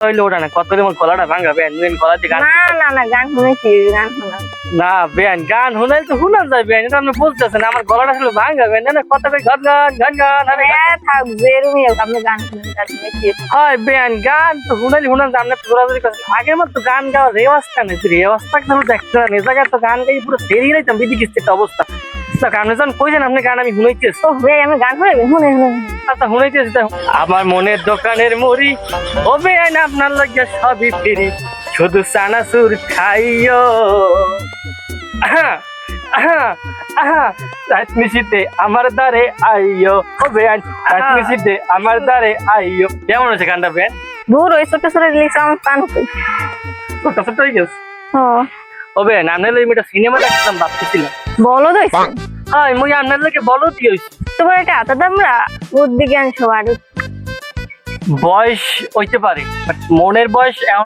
হইলো ওটা না কত আমার গলাটা ভাঙা বেন নুন গলাতে গান না না না গান শুনেছি গান শোনা না বেন গান শুনাই তো শুনা যায় বেন এটা আপনি বলতেছেন আমার গলাটা আসলে ভাঙা বেন না কত করে গান গান গান গান আরে হ্যাঁ থাক বেরুমি আপনি গান শুনেন গান শুনেছি হয় বেন গান তো শুনাইলে শুনান আপনি পুরাপুরি কথা আগের মতো গান গাওয়ার রেওয়াজটা নেই রেওয়াজটা তো দেখতে না এই জায়গায় তো গান গাই পুরো সেরিয়ে রাইতাম বিধি কিস্তি একটা অবস্থা আপনি যখন কইছেন আপনি গান আমি শুনাইতেছি ও বে আমি গান শুনেছি শুনে শুনে আচ্ছা শুনাইতেছি আমার মনের দোকানের মুড়ি ও বেআইন আপনার লাগিয়া সবই ফিরি শুধু চানাচুর খাইও রাত মিশিতে আমার দ্বারে আইও ও বেআইন রাত মিশিতে আমার দ্বারে আইও কেমন হয়েছে গানটা বেন দূর ওই ছোট ছোট লিখে আমার কান ছোট ছোট হয়ে গেছে ও ও বেআইন আপনার লোক একটা সিনেমা দেখছিলাম ভাবতেছিলাম বলো দইছে হয় মুই আপনার লোকে বলো দিয়ে হয়েছি তোমার এটা এত দামরা বুদ্ধি জ্ঞান সবার বয়স হইতে পারে বাট মনের বয়স